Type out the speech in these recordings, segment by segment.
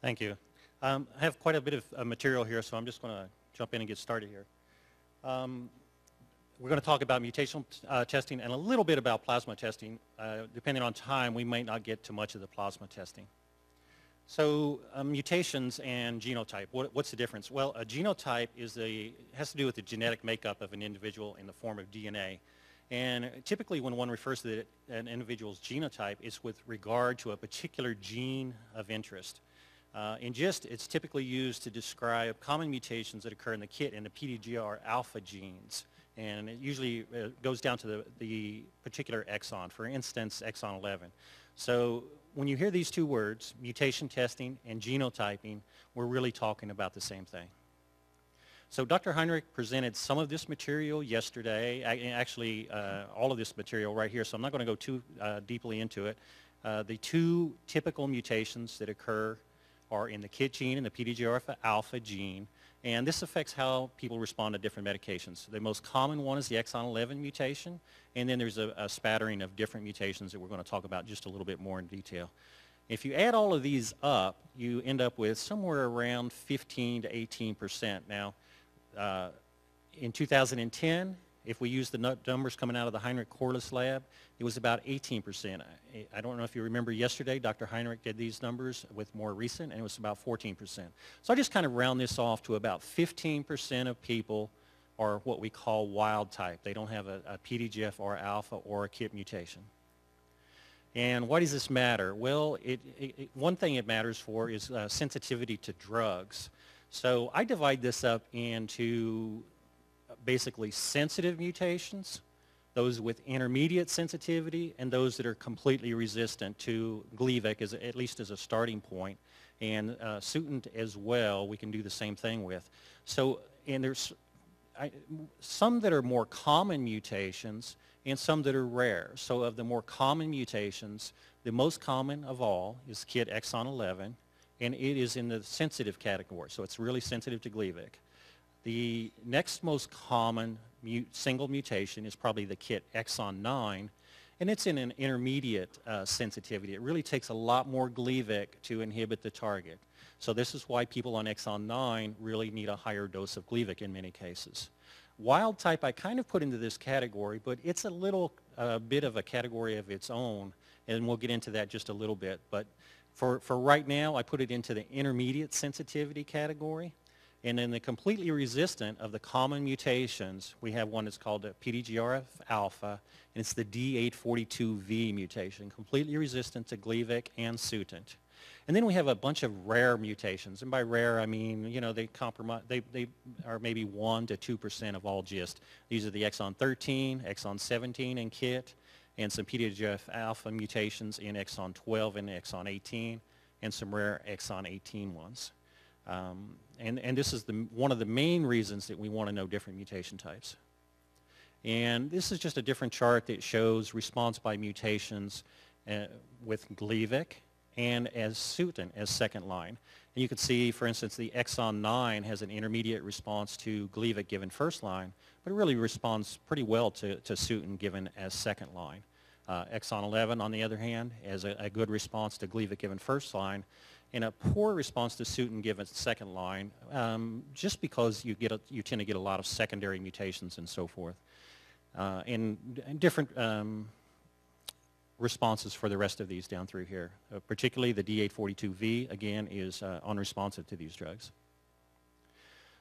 Thank you. I have quite a bit of material here, so I'm just going to jump in and get started here. We're going to talk about mutational testing and a little bit about plasma testing. Depending on time, we might not get to much of the plasma testing. So mutations and genotype, what's the difference? Well, a genotype has to do with the genetic makeup of an individual in the form of DNA. And typically when one refers to an individual's genotype, it's with regard to a particular gene of interest. In GIST, it's typically used to describe common mutations that occur in the KIT and the PDGR alpha genes. And it usually goes down to the particular exon, for instance, exon 11. So when you hear these two words, mutation testing and genotyping, we're really talking about the same thing. So Dr. Heinrich presented some of this material yesterday, actually all of this material right here, so I'm not going to go too deeply into it. The two typical mutations that occur are in the KIT gene and the PDGR alpha gene, and this affects how people respond to different medications. The most common one is the exon 11 mutation, and then there's a spattering of different mutations that we're going to talk about just a little bit more in detail. If you add all of these up, you end up with somewhere around 15 to 18%. Now, in 2010, if we use the numbers coming out of the Heinrich Corliss lab, it was about 18%. I don't know if you remember yesterday, Dr. Heinrich did these numbers with more recent, and it was about 14%. So I just kind of round this off to about 15% of people are what we call wild type. They don't have a PDGFR alpha or a KIT mutation. And why does this matter? Well, one thing it matters for is sensitivity to drugs. So I divide this up into basically sensitive mutations, those with intermediate sensitivity, and those that are completely resistant to Gleevec, at least as a starting point, and Sutent as well, we can do the same thing with. So, and there's some that are more common mutations and some that are rare. So of the more common mutations, the most common of all is KIT exon 11, and it is in the sensitive category, so it's really sensitive to Gleevec. The next most common single mutation is probably the KIT exon 9, and it's in an intermediate sensitivity. It really takes a lot more Gleevec to inhibit the target. So this is why people on exon 9 really need a higher dose of Gleevec in many cases. Wild type I kind of put into this category, but it's a little bit of a category of its own, and we'll get into that just a little bit. But for right now, I put it into the intermediate sensitivity category. And then the completely resistant of the common mutations, we have one that's called the PDGR alpha, and it's the D842V mutation, completely resistant to Gleevec and Sutent. And then we have a bunch of rare mutations, and by rare I mean, you know, they are maybe 1 to 2% of all GIST. These are the exon 13, exon 17 in KIT, and some PDGR alpha mutations in exon 12 and exon 18, and some rare exon 18 ones. And this is one of the main reasons that we want to know different mutation types. And this is just a different chart that shows response by mutations with Gleevec and as Sutent as second line. And you can see, for instance, the exon 9 has an intermediate response to Gleevec given first line, but it really responds pretty well to Sutent given as second line. Exon 11, on the other hand, has a good response to Gleevec given first line, and a poor response to Sutent given second line, just because you tend to get a lot of secondary mutations and so forth, and different responses for the rest of these down through here. Particularly the D842V, again, is unresponsive to these drugs.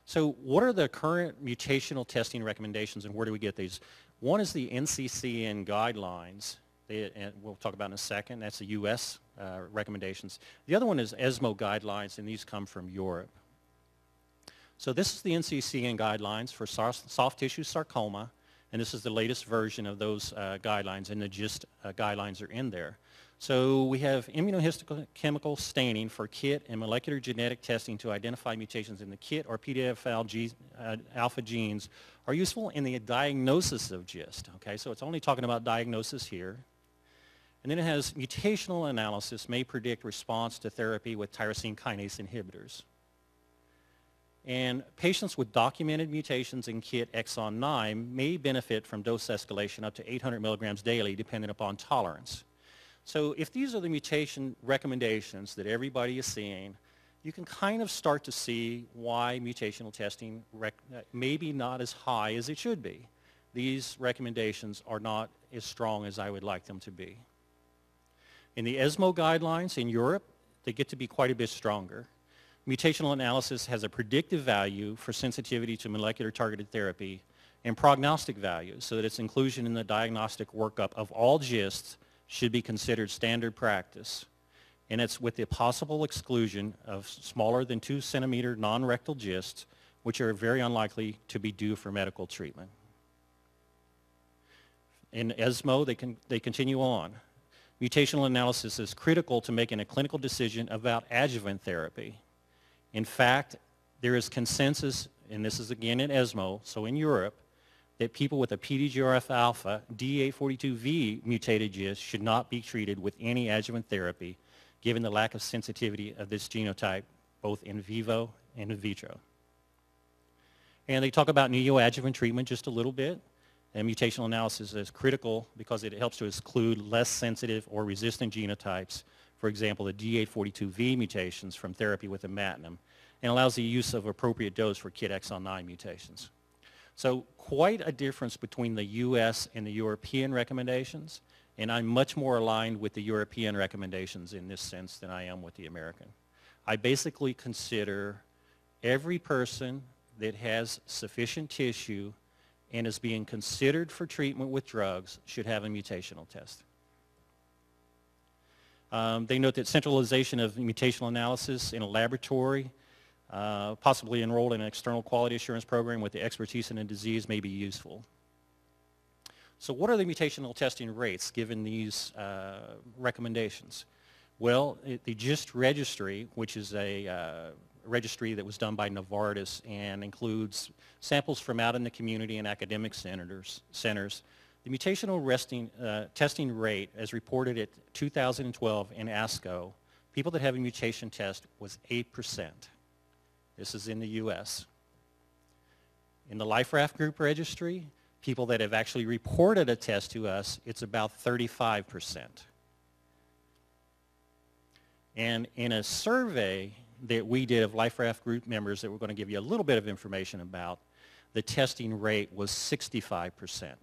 So what are the current mutational testing recommendations, and where do we get these? One is the NCCN guidelines, and we'll talk about in a second. That's the U.S. Recommendations. The other one is ESMO guidelines, and these come from Europe. So this is the NCCN guidelines for soft tissue sarcoma, and this is the latest version of those guidelines, and the GIST guidelines are in there. So we have immunohistochemical staining for KIT and molecular genetic testing to identify mutations in the KIT or PDGFR alpha genes are useful in the diagnosis of GIST. Okay, so it's only talking about diagnosis here. And then it has mutational analysis may predict response to therapy with tyrosine kinase inhibitors. And patients with documented mutations in KIT exon 9 may benefit from dose escalation up to 800 milligrams daily, depending upon tolerance. So if these are the mutation recommendations that everybody is seeing, you can kind of start to see why mutational testing maybe not as high as it should be. These recommendations are not as strong as I would like them to be. In the ESMO guidelines in Europe, they get to be quite a bit stronger. Mutational analysis has a predictive value for sensitivity to molecular targeted therapy and prognostic value, so that its inclusion in the diagnostic workup of all GISTs should be considered standard practice. And it's with the possible exclusion of smaller than 2 centimeter non-rectal GISTs, which are very unlikely to be due for medical treatment. In ESMO, they continue on. Mutational analysis is critical to making a clinical decision about adjuvant therapy. In fact, there is consensus, and this is again in ESMO, so in Europe, that people with a PDGFR-alpha D842V mutated GIST should not be treated with any adjuvant therapy, given the lack of sensitivity of this genotype, both in vivo and in vitro. And they talk about neoadjuvant treatment just a little bit. And mutational analysis is critical because it helps to exclude less sensitive or resistant genotypes, for example, the D842V mutations from therapy with Imatinib, and allows the use of appropriate dose for KIT exon 9 mutations. So quite a difference between the US and the European recommendations, and I'm much more aligned with the European recommendations in this sense than I am with the American. I basically consider every person that has sufficient tissue and is being considered for treatment with drugs should have a mutational test. They note that centralization of mutational analysis in a laboratory, possibly enrolled in an external quality assurance program with the expertise in a disease, may be useful. So what are the mutational testing rates given these recommendations? Well, the GIST registry, which is a registry that was done by Novartis and includes samples from out in the community and academic centers, the mutational testing rate, as reported at 2012 in ASCO, people that have a mutation test was 8%. This is in the US. In the LifeRaft group registry, people that have actually reported a test to us, it's about 35%. And in a survey that we did of LifeRaft group members that we're going to give you a little bit of information about, the testing rate was 65%.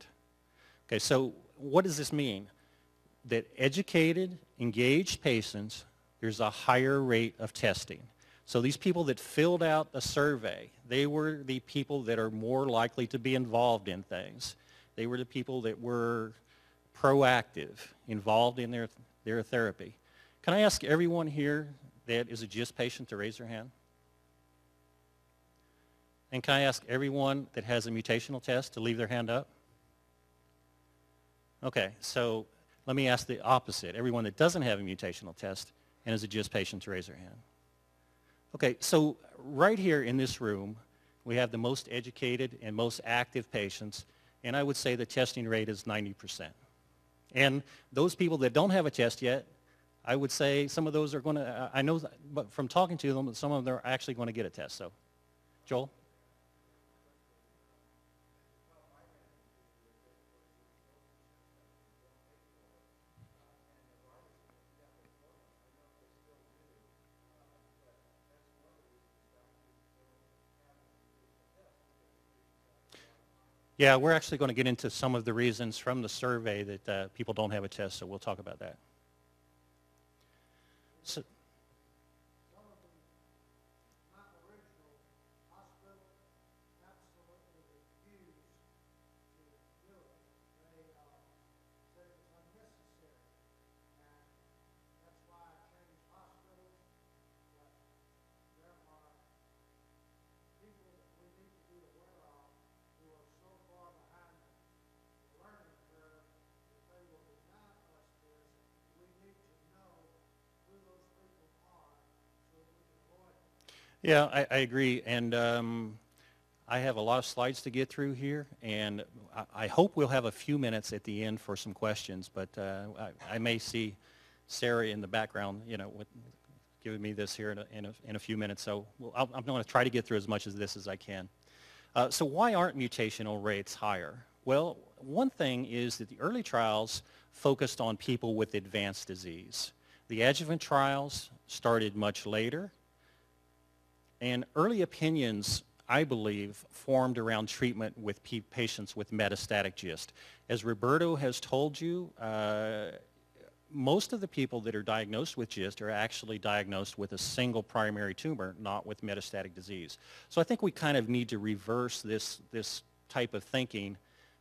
Okay, so what does this mean? That educated, engaged patients, there's a higher rate of testing. So these people that filled out a survey, they were the people that are more likely to be involved in things. They were the people that were proactive, involved in their therapy. Can I ask everyone here that is a GIST patient to raise their hand? And can I ask everyone that has a mutational test to leave their hand up? Okay, so let me ask the opposite. Everyone that doesn't have a mutational test and is a GIST patient to raise their hand. Okay, so right here in this room, we have the most educated and most active patients, and I would say the testing rate is 90%. And those people that don't have a test yet, I would say some of those are going to, I know but from talking to them, some of them are actually going to get a test. So, Joel? Yeah, we're actually going to get into some of the reasons from the survey that people don't have a test, so we'll talk about that. So, yeah, I agree, and I have a lot of slides to get through here, and I hope we'll have a few minutes at the end for some questions, but I may see Sarah in the background, you know, giving me this here in a few minutes, so I'm going to try to get through as much of this as I can. So why aren't mutational rates higher? Well, one thing is that the early trials focused on people with advanced disease. The adjuvant trials started much later. And early opinions, I believe, formed around treatment with patients with metastatic GIST. As Roberto has told you, most of the people that are diagnosed with GIST are actually diagnosed with a single primary tumor, not with metastatic disease. So I think we kind of need to reverse this type of thinking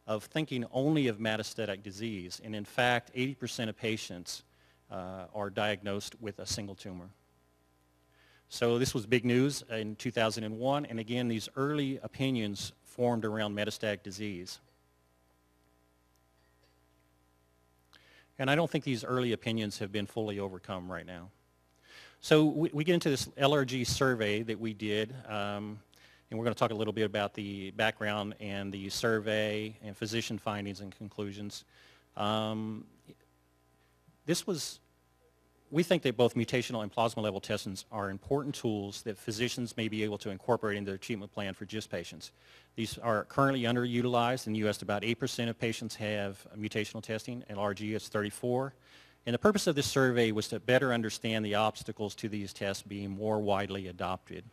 only of metastatic disease. And in fact, 80% of patients are diagnosed with a single tumor. So this was big news in 2001, and again, these early opinions formed around metastatic disease. And I don't think these early opinions have been fully overcome right now. So we get into this LRG survey that we did, and we're going to talk a little bit about the background and the survey and physician findings and conclusions. We think that both mutational and plasma level testings are important tools that physicians may be able to incorporate into their treatment plan for GIST patients. These are currently underutilized. In the U.S., about 8% of patients have mutational testing, and LRG is 34%. And the purpose of this survey was to better understand the obstacles to these tests being more widely adopted.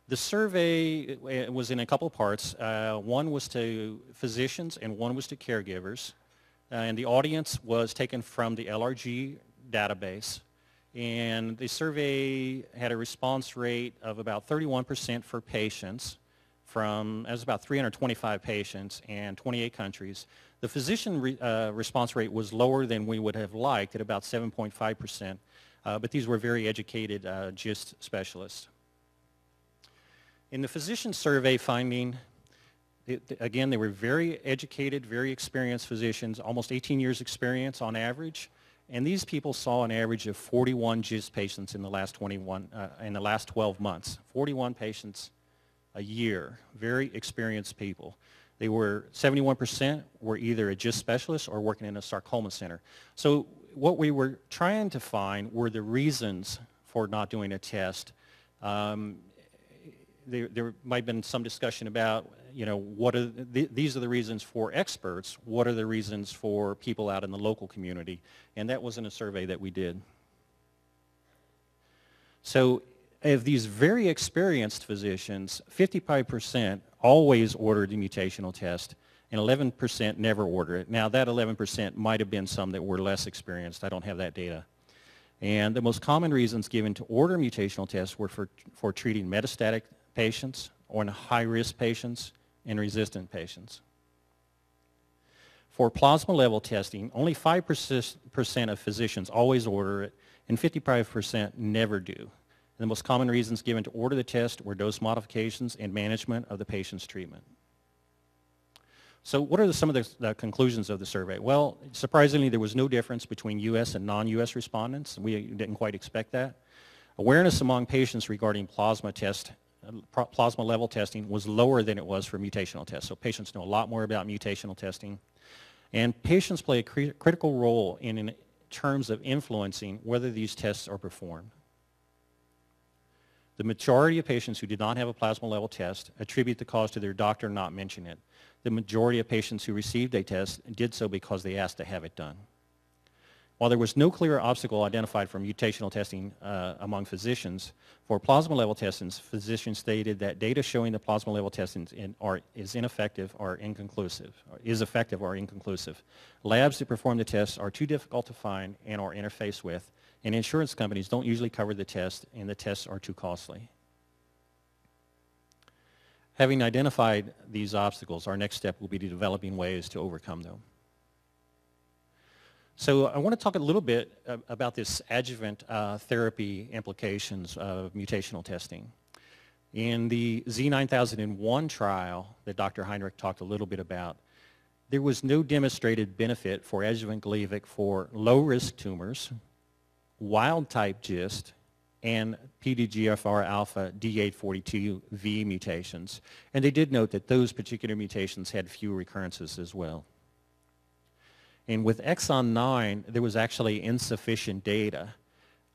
The survey was in a couple parts. One was to physicians and one was to caregivers. And the audience was taken from the LRG database, and the survey had a response rate of about 31% for patients from, as about 325 patients and 28 countries. The physician response rate was lower than we would have liked at about 7.5%, but these were very educated GIST specialists. In the physician survey finding, again, they were very educated, very experienced physicians, almost 18 years experience on average. And these people saw an average of 41 GIST patients in the last 12 months. 41 patients a year, very experienced people. They were 71% were either a GIST specialist or working in a sarcoma center. So what we were trying to find were the reasons for not doing a test. There might have been some discussion about, these are the reasons for experts. What are the reasons for people out in the local community? And that wasn't a survey that we did. So of these very experienced physicians, 55% always ordered the mutational test, and 11% never ordered it. Now, that 11% might have been some that were less experienced. I don't have that data. And the most common reasons given to order mutational tests were for treating metastatic patients or in high-risk patients and resistant patients. For plasma level testing, only 5% of physicians always order it, and 55% never do. And the most common reasons given to order the test were dose modifications and management of the patient's treatment. So what are some of the conclusions of the survey? Well, surprisingly, there was no difference between U.S. and non-U.S. respondents. We didn't quite expect that. Awareness among patients regarding plasma level testing was lower than it was for mutational tests. So patients know a lot more about mutational testing. And patients play a critical role in terms of influencing whether these tests are performed. The majority of patients who did not have a plasma level test attribute the cause to their doctor not mentioning it. The majority of patients who received a test did so because they asked to have it done. While there was no clear obstacle identified for mutational testing among physicians, for plasma level testing, physicians stated that data showing the plasma level testing is effective or inconclusive. Labs that perform the tests are too difficult to find and are interfaced with, and insurance companies don't usually cover the test, and the tests are too costly. Having identified these obstacles, our next step will be developing ways to overcome them. So I want to talk a little bit about this adjuvant therapy implications of mutational testing. In the Z9001 trial that Dr. Heinrich talked a little bit about, there was no demonstrated benefit for adjuvant Gleevec for low-risk tumors, wild-type GIST, and PDGFR alpha D842V mutations. And they did note that those particular mutations had few recurrences as well. And with exon 9, there was actually insufficient data.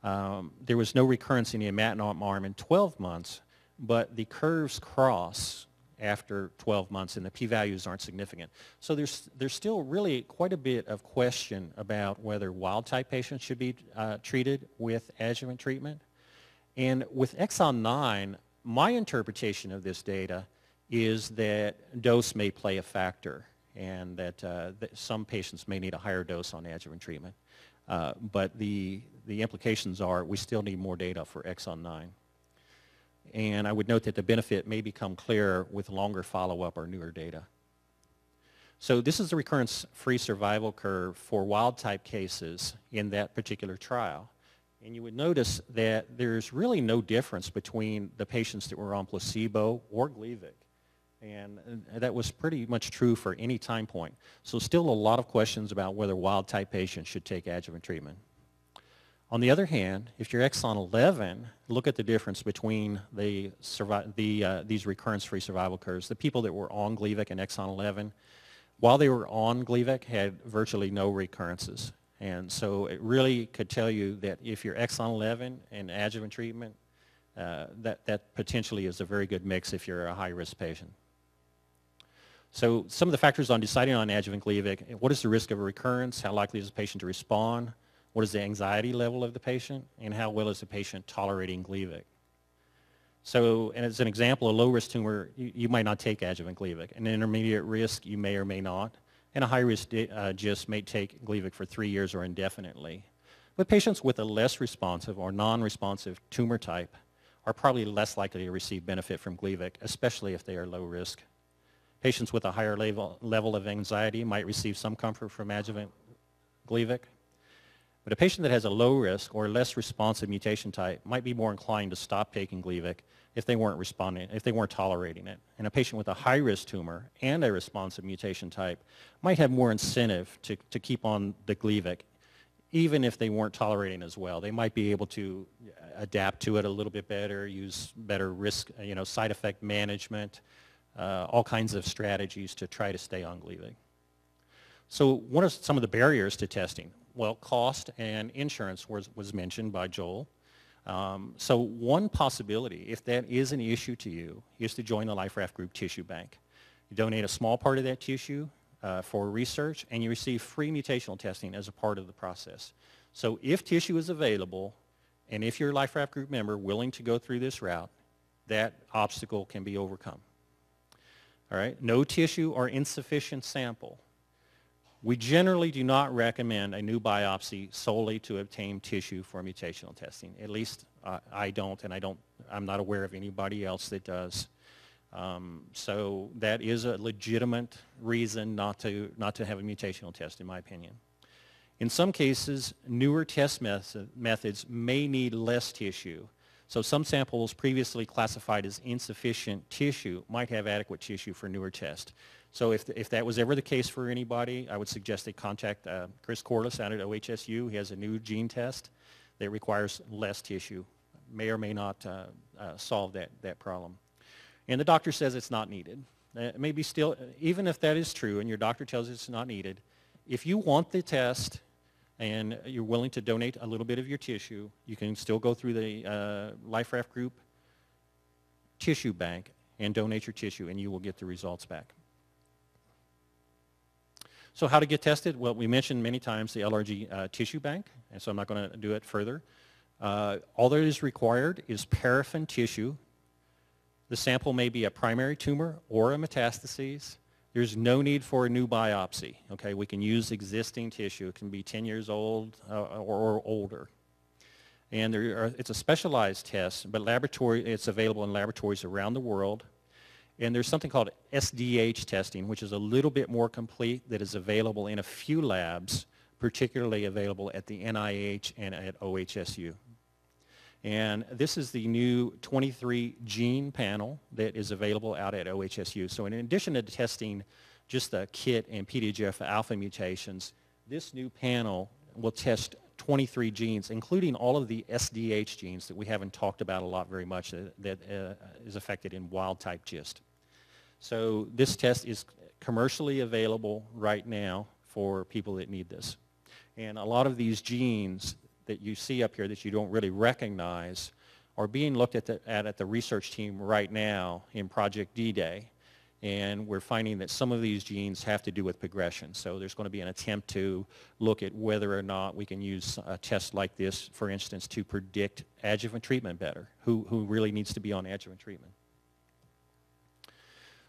There was no recurrence in the Imatinib arm in 12 months, but the curves cross after 12 months and the p-values aren't significant. So there's still really quite a bit of question about whether wild-type patients should be treated with adjuvant treatment. And with exon 9, my interpretation of this data is that dose may play a factor, and that some patients may need a higher dose on adjuvant treatment. But the implications are we still need more data for exon 9. And I would note that the benefit may become clearer with longer follow-up or newer data. So this is the recurrence-free survival curve for wild-type cases in that particular trial. And you would notice that there's really no difference between the patients that were on placebo or Gleevec. And that was pretty much true for any time point. So still a lot of questions about whether wild-type patients should take adjuvant treatment. On the other hand, if you're exon 11, look at the difference between these recurrence-free survival curves. The people that were on Gleevec and exon 11, while they were on Gleevec, had virtually no recurrences. And so it really could tell you that if you're exon 11 and adjuvant treatment, that potentially is a very good mix if you're a high-risk patient. So some of the factors on deciding on adjuvant Gleevec: what is the risk of a recurrence? How likely is the patient to respond? What is the anxiety level of the patient? And how well is the patient tolerating Gleevec? So, and as an example, a low-risk tumor, you might not take adjuvant Gleevec. An intermediate risk, you may or may not. And a high-risk GIST may take Gleevec for 3 years or indefinitely. But patients with a less responsive or non-responsive tumor type are probably less likely to receive benefit from Gleevec, especially if they are low risk. Patients with a higher level of anxiety might receive some comfort from adjuvant Gleevec. But a patient that has a low risk or less responsive mutation type might be more inclined to stop taking Gleevec if they weren't responding, if they weren't tolerating it. And a patient with a high-risk tumor and a responsive mutation type might have more incentive to keep on the Gleevec, even if they weren't tolerating as well. They might be able to adapt to it a little bit better, use better risk, side effect management, all kinds of strategies to try to stay on Gleevec. So what are some of the barriers to testing? Well, cost and insurance was mentioned by Joel. So one possibility, if that is an issue to you, is to join the LifeRaft Group Tissue Bank. You donate a small part of that tissue for research, and you receive free mutational testing as a part of the process. So if tissue is available, and if you're a LifeRaft Group member willing to go through this route, that obstacle can be overcome. All right, no tissue or insufficient sample. We generally do not recommend a new biopsy solely to obtain tissue for mutational testing. At least I don't, and I'm not aware of anybody else that does. So that is a legitimate reason not to have a mutational test, in my opinion. In some cases, newer test methods may need less tissue. So some samples previously classified as insufficient tissue might have adequate tissue for newer tests. So if that was ever the case for anybody, I would suggest they contact Chris Corliss out at OHSU. He has a new gene test that requires less tissue. May or may not solve that problem. And the doctor says it's not needed. Maybe still, even if that is true and your doctor tells you it's not needed, if you want the test and you're willing to donate a little bit of your tissue, you can still go through the LifeRaft Group Tissue Bank and donate your tissue, and you will get the results back. So how to get tested? Well, we mentioned many times the LRG Tissue Bank, and so I'm not going to do it further. All that is required is paraffin tissue. The sample may be a primary tumor or a metastases. There's no need for a new biopsy. Okay, we can use existing tissue. It can be 10 years old or older. And it's a specialized test, but it's available in laboratories around the world. And there's something called SDH testing, which is a little bit more complete, that is available in a few labs, particularly available at the NIH and at OHSU. And this is the new 23 gene panel that is available out at OHSU. So in addition to testing just the KIT and PDGF alpha mutations, this new panel will test 23 genes, including all of the SDH genes that we haven't talked about a lot very much that is affected in wild-type GIST. So this test is commercially available right now for people that need this. And a lot of these genes that you see up here that you don't really recognize are being looked at the research team right now in Project D-Day. And we're finding that some of these genes have to do with progression. So there's going to be an attempt to look at whether or not we can use a test like this, for instance, to predict adjuvant treatment better, who really needs to be on adjuvant treatment.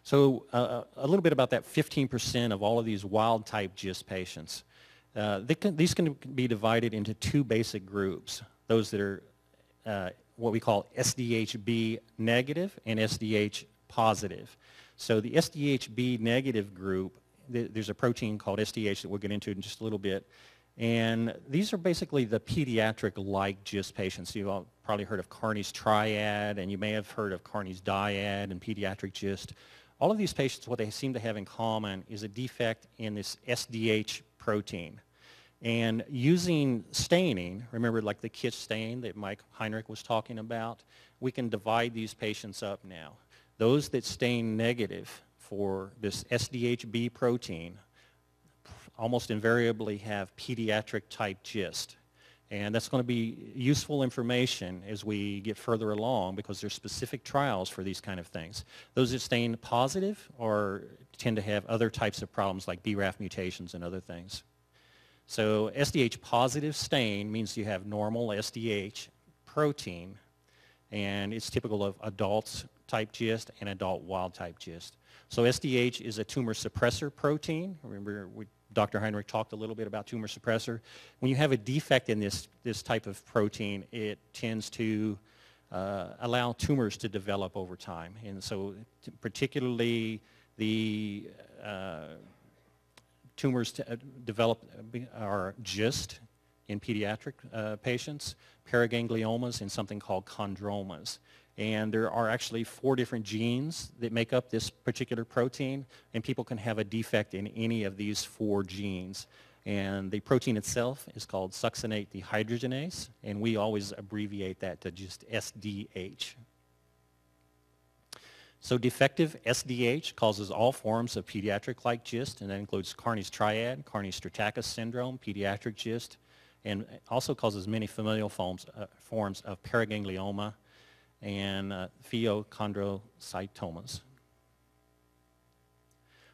So a little bit about that 15% of all of these wild-type GIST patients. These can be divided into two basic groups, those that are what we call SDHB negative and SDH positive. So the SDHB negative group, there's a protein called SDH that we'll get into in just a little bit, and these are basically the pediatric-like GIST patients. You've all probably heard of Carney's triad, and you may have heard of Carney's dyad and pediatric GIST. All of these patients, what they seem to have in common is a defect in this SDH protein. And using staining, remember like the KIST stain that Mike Heinrich was talking about, we can divide these patients up now. Those that stain negative for this SDHB protein almost invariably have pediatric type GIST. And that's going to be useful information as we get further along because there's specific trials for these kind of things. Those that stain positive tend to have other types of problems like BRAF mutations and other things. So SDH positive stain means you have normal SDH protein, and it's typical of adults type GIST and adult wild type GIST. So SDH is a tumor suppressor protein. Remember, Dr. Heinrich talked a little bit about tumor suppressor. When you have a defect in this type of protein, it tends to allow tumors to develop over time. And so particularly the tumors develop are GIST in pediatric patients, paragangliomas, and something called chondromas. And there are actually 4 different genes that make up this particular protein, and people can have a defect in any of these 4 genes. And the protein itself is called succinate dehydrogenase, and we always abbreviate that to just SDH. So defective SDH causes all forms of pediatric-like GIST, and that includes Carney's triad, Carney-Stratakis syndrome, pediatric GIST, and also causes many familial forms of paraganglioma and pheochondrocytomas.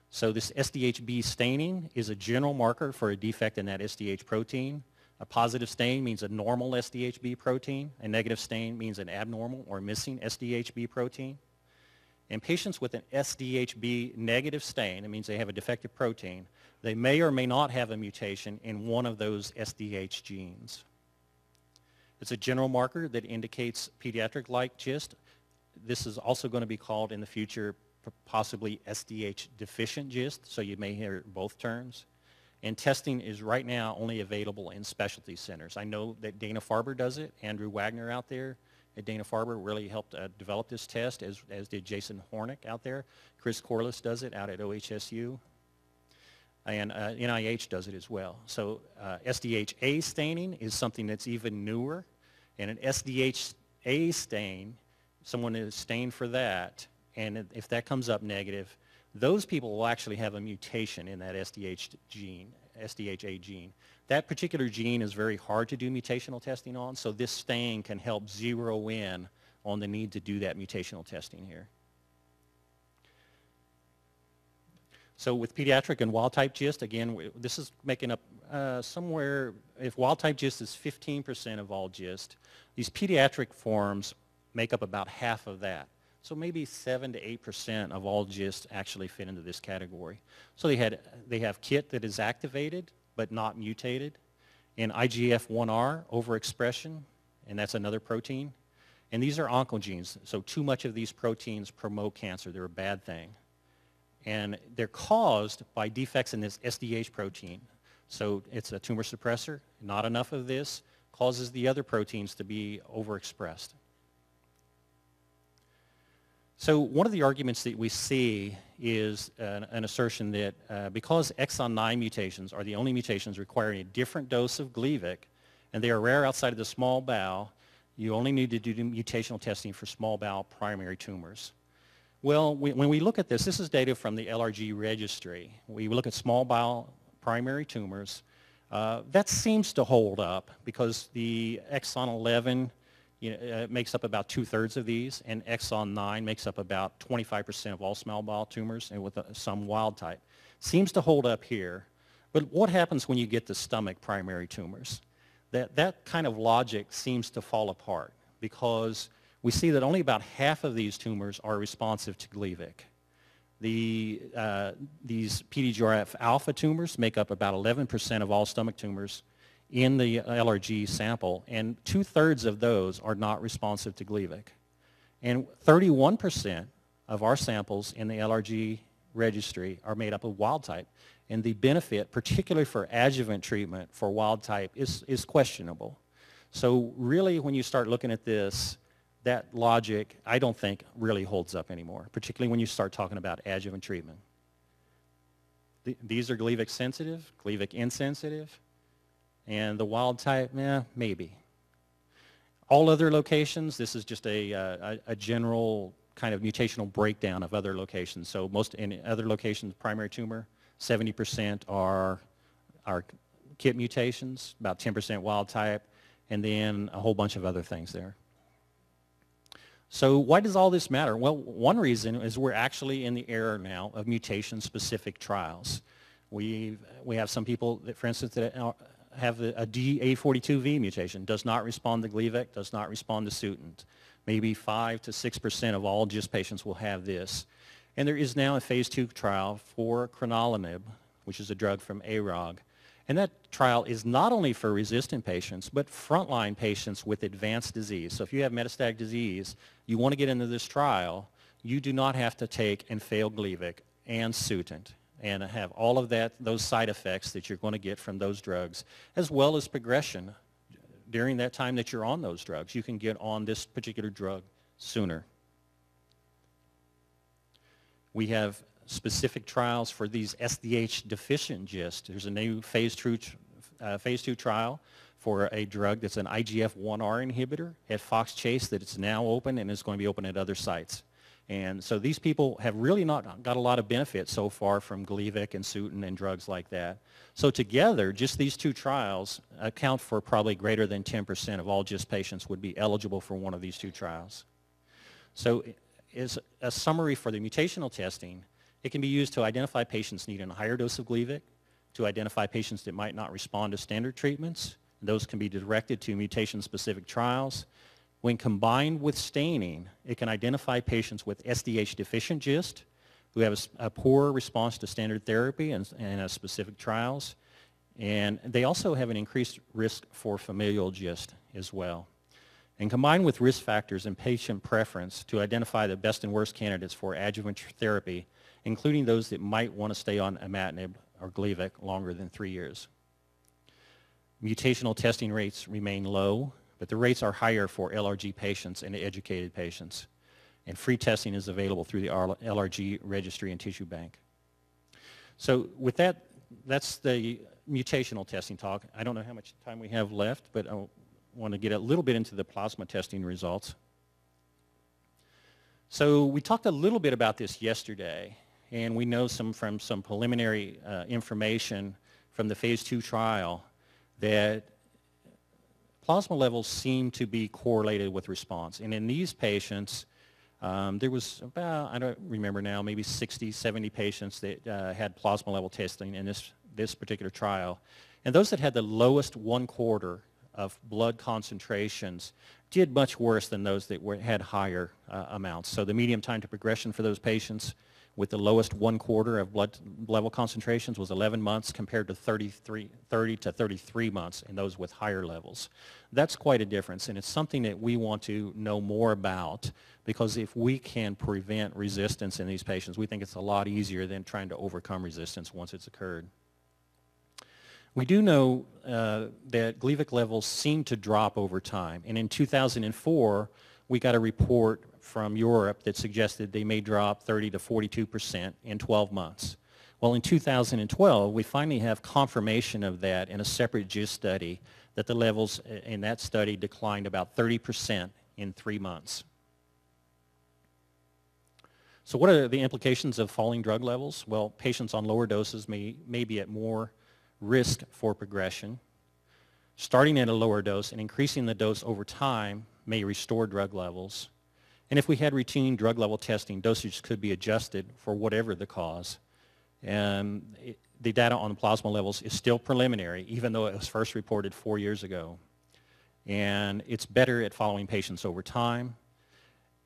So this SDHB staining is a general marker for a defect in that SDH protein. A positive stain means a normal SDHB protein. A negative stain means an abnormal or missing SDHB protein. In patients with an SDHB negative stain, it means they have a defective protein, they may or may not have a mutation in one of those SDH genes. It's a general marker that indicates pediatric-like GIST. This is also going to be called in the future possibly SDH deficient GIST, so you may hear both terms. And testing is right now only available in specialty centers. I know that Dana-Farber does it. Andrew Wagner out there at Dana-Farber really helped develop this test, as did Jason Hornick out there. Chris Corliss does it out at OHSU. And NIH does it as well. So SDHA staining is something that's even newer. And an SDHA stain, someone is stained for that, and if that comes up negative, those people will actually have a mutation in that SDHA gene. That particular gene is very hard to do mutational testing on, so this stain can help zero in on the need to do that mutational testing here. So with pediatric and wild-type GIST, again, this is making up somewhere, if wild-type GIST is 15% of all GIST, these pediatric forms make up about half of that. So maybe 7 to 8% of all GIST actually fit into this category. So they have KIT that is activated but not mutated, and IGF-1R overexpression, and that's another protein. And these are oncogenes, so too much of these proteins promote cancer. They're a bad thing. And they're caused by defects in this SDH protein. So it's a tumor suppressor. Not enough of this causes the other proteins to be overexpressed. So one of the arguments that we see is an assertion that because exon 9 mutations are the only mutations requiring a different dose of Gleevec, and they are rare outside of the small bowel, you only need to do mutational testing for small bowel primary tumors. Well, when we look at this is data from the LRG registry. We look at small bowel primary tumors. That seems to hold up because the exon 11 it makes up about 2/3 of these, and exon 9 makes up about 25% of all small bowel tumors, and with some wild type. Seems to hold up here, but what happens when you get the stomach primary tumors? That kind of logic seems to fall apart because we see that only about half of these tumors are responsive to Gleevec. These PDGFR alpha tumors make up about 11% of all stomach tumors in the LRG sample, and 2/3 of those are not responsive to Gleevec. And 31% of our samples in the LRG registry are made up of wild type, and the benefit, particularly for adjuvant treatment for wild type, is questionable. So really, when you start looking at this, that logic, I don't think, really holds up anymore, particularly when you start talking about adjuvant treatment. These are Gleevec sensitive, Gleevec insensitive, and the wild type, maybe. All other locations, this is just a general kind of mutational breakdown of other locations. So most in other locations, primary tumor, 70% are KIT mutations, about 10% wild type, and then a whole bunch of other things there. So why does all this matter? Well, one reason is we're actually in the era now of mutation-specific trials. We have some people that, for instance, that have a DA42V mutation, does not respond to Gleevec, does not respond to Sutent. Maybe 5 to 6% of all GIST patients will have this. And there is now a phase 2 trial for Crenolanib, which is a drug from AROG. And that trial is not only for resistant patients, but frontline patients with advanced disease. So if you have metastatic disease, you want to get into this trial, you do not have to take and fail Gleevec and Sutent and have all of those side effects that you're going to get from those drugs, as well as progression during that time that you're on those drugs. You can get on this particular drug sooner. We have specific trials for these SDH deficient GIST. There's a new phase 2 trial for a drug that's an IGF-1R inhibitor at Fox Chase that it's now open and is going to be open at other sites. And so these people have really not got a lot of benefit so far from Gleevec and Sutent and drugs like that. So together, just these two trials account for probably greater than 10% of all GIST patients would be eligible for one of these two trials. So as a summary for the mutational testing, it can be used to identify patients needing a higher dose of Gleevec, to identify patients that might not respond to standard treatments. Those can be directed to mutation-specific trials. When combined with staining, it can identify patients with SDH-deficient GIST who have a poor response to standard therapy and specific trials. And they also have an increased risk for familial GIST as well. And combined with risk factors and patient preference to identify the best and worst candidates for adjuvant therapy, including those that might want to stay on Imatinib or Gleevec longer than 3 years. Mutational testing rates remain low, but the rates are higher for LRG patients and educated patients. And free testing is available through the LRG registry and tissue bank. So with that, that's the mutational testing talk. I don't know how much time we have left, but I want to get a little bit into the plasma testing results. So we talked a little bit about this yesterday, and we know from some preliminary information from the phase 2 trial that plasma levels seem to be correlated with response. And in these patients, there was about, I don't remember now, maybe 60, 70 patients that had plasma level testing in this particular trial. And those that had the lowest 1/4 of blood concentrations did much worse than those that had higher amounts. So the median time to progression for those patients with the lowest 1/4 of blood level concentrations was 11 months compared to 30 to 33 months in those with higher levels. That's quite a difference, and it's something that we want to know more about, because if we can prevent resistance in these patients, we think it's a lot easier than trying to overcome resistance once it's occurred. We do know that Gleevec levels seem to drop over time, and in 2004, we got a report from Europe that suggested they may drop 30 to 42% in 12 months. Well, in 2012, we finally have confirmation of that in a separate GIST study, that the levels in that study declined about 30% in 3 months. So what are the implications of falling drug levels? Well, patients on lower doses may be at more risk for progression. Starting at a lower dose and increasing the dose over time may restore drug levels. And if we had routine drug level testing, dosage could be adjusted for whatever the cause. The data on the plasma levels is still preliminary, even though it was first reported 4 years ago. And it's better at following patients over time.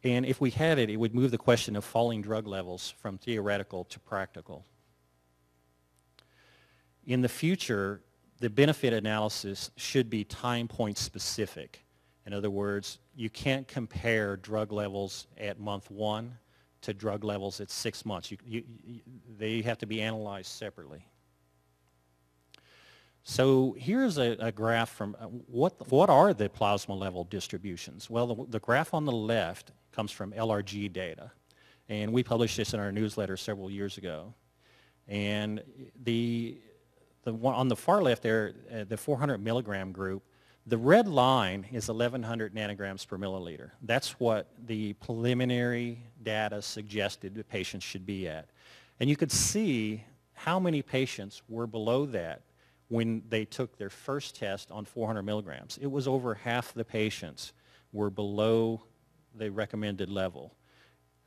And if we had it, it would move the question of falling drug levels from theoretical to practical. In the future, the benefit analysis should be time point specific. In other words, you can't compare drug levels at month 1 to drug levels at 6 months. They have to be analyzed separately. So here's a graph from what are the plasma level distributions? Well, the graph on the left comes from LRG data, and we published this in our newsletter several years ago. And the one on the far left there, the 400 milligram group, the red line is 1,100 nanograms per milliliter. That's what the preliminary data suggested the patients should be at. And you could see how many patients were below that when they took their first test on 400 milligrams. It was over half the patients were below the recommended level.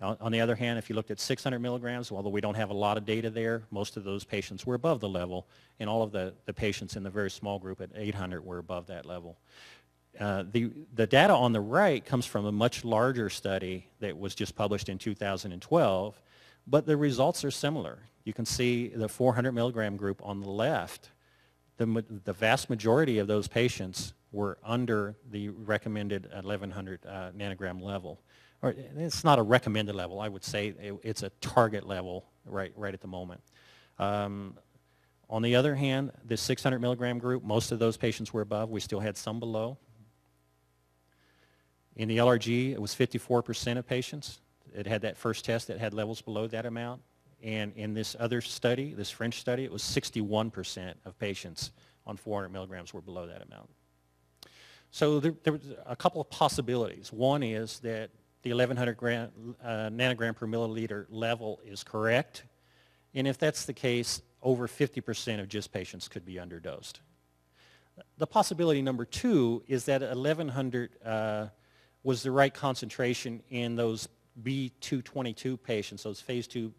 On the other hand, if you looked at 600 milligrams, although we don't have a lot of data there, most of those patients were above the level, and all of the patients in the very small group at 800 were above that level. The data on the right comes from a much larger study that was just published in 2012, but the results are similar. You can see the 400 milligram group on the left. The vast majority of those patients were under the recommended 1,100 nanogram level. Or it's not a recommended level. I would say it's a target level right at the moment. On the other hand, the 600 milligram group, most of those patients were above. We still had some below. In the LRG, it was 54% of patients. It had that first test that had levels below that amount. And in this other study, this French study, it was 61% of patients on 400 milligrams were below that amount. So there was a couple of possibilities. One is that the 1,100 nanogram per milliliter level is correct. And if that's the case, over 50% of GIST patients could be underdosed. The possibility number 2 is that 1,100 was the right concentration in those B222 patients, those phase 2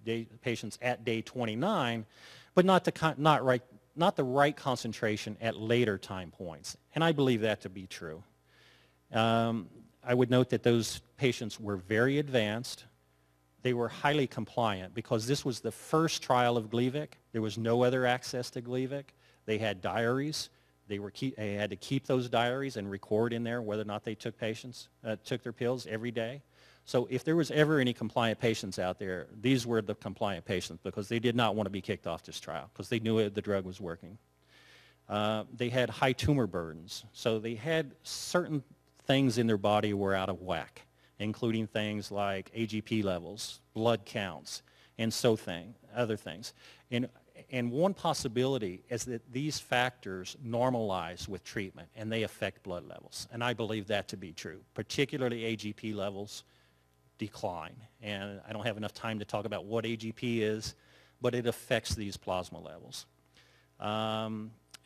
patients at day 29, but not the right concentration at later time points. And I believe that to be true. I would note that those patients were very advanced. They were highly compliant because this was the first trial of Gleevec. There was no other access to Gleevec. They had diaries. They had to keep those diaries and record in there whether or not they took their pills every day. So if there was ever any compliant patients out there, these were the compliant patients because they did not want to be kicked off this trial because they knew the drug was working. They had high tumor burdens. So they had certain things in their body were out of whack, including things like AGP levels, blood counts, and other things. And one possibility is that these factors normalize with treatment and they affect blood levels. And I believe that to be true, particularly AGP levels decline. And I don't have enough time to talk about what AGP is, but it affects these plasma levels.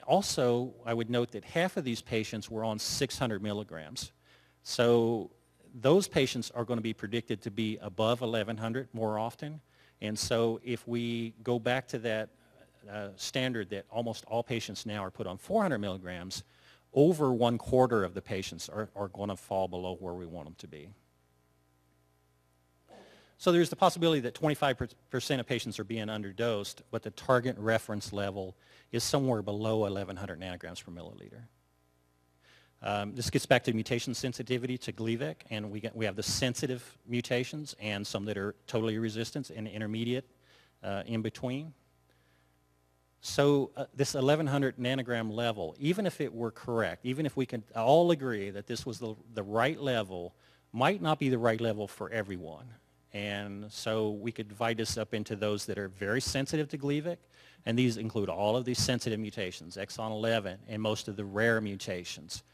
Also, I would note that half of these patients were on 600 milligrams. So those patients are going to be predicted to be above 1,100 more often. And so if we go back to that standard that almost all patients now are put on 400 milligrams, over 1/4 of the patients are going to fall below where we want them to be. So there's the possibility that 25% of patients are being underdosed, but the target reference level is somewhere below 1,100 nanograms per milliliter. This gets back to mutation sensitivity to Gleevec, and we have the sensitive mutations and some that are totally resistant and intermediate in between. So this 1,100 nanogram level, even if it were correct, even if we can all agree that this was the right level, might not be the right level for everyone. And so we could divide this up into those that are very sensitive to Gleevec, and these include all of these sensitive mutations, exon 11, and most of the rare mutations.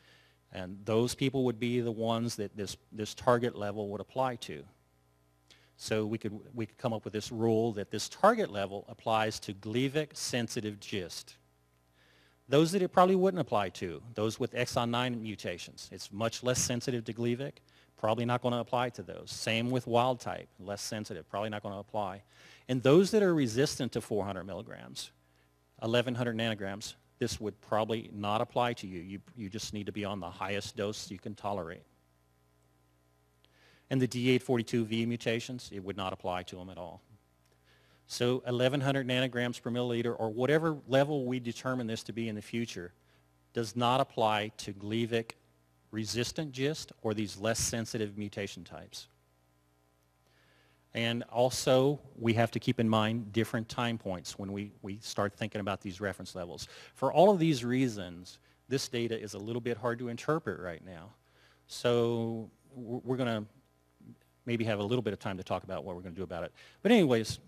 And those people would be the ones that this target level would apply to. So we could come up with this rule that this target level applies to Gleevec sensitive GIST. Those that it probably wouldn't apply to, those with exon 9 mutations. It's much less sensitive to Gleevec, probably not going to apply to those. Same with wild type, less sensitive, probably not going to apply. And those that are resistant to 400 milligrams, 1,100 nanograms, this would probably not apply to you. You just need to be on the highest dose you can tolerate. And the D842V mutations, it would not apply to them at all. So 1,100 nanograms per milliliter, or whatever level we determine this to be in the future, does not apply to Gleevec resistant GIST or these less sensitive mutation types. And also, we have to keep in mind different time points when we start thinking about these reference levels. For all of these reasons, this data is a little bit hard to interpret right now. So we're going to maybe have a little bit of time to talk about what we're going to do about it. But anyways,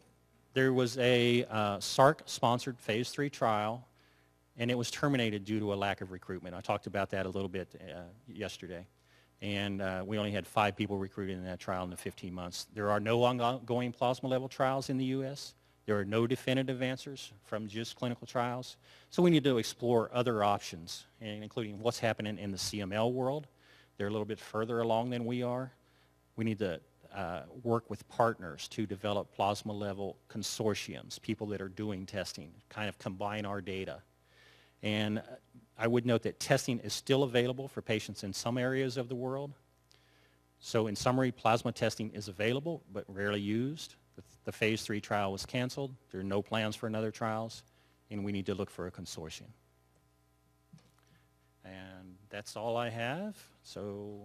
there was a SARC-sponsored phase 3 trial, and it was terminated due to a lack of recruitment. I talked about that a little bit yesterday. And we only had 5 people recruited in that trial in the 15 months. There are no ongoing plasma level trials in the U.S. There are no definitive answers from GIST clinical trials. So we need to explore other options, including what's happening in the CML world. They're a little bit further along than we are. We need to work with partners to develop plasma level consortiums, people that are doing testing, kind of combine our data. And I would note that testing is still available for patients in some areas of the world. So in summary, plasma testing is available but rarely used. The phase 3 trial was canceled. There are no plans for another trials, and we need to look for a consortium. And that's all I have. So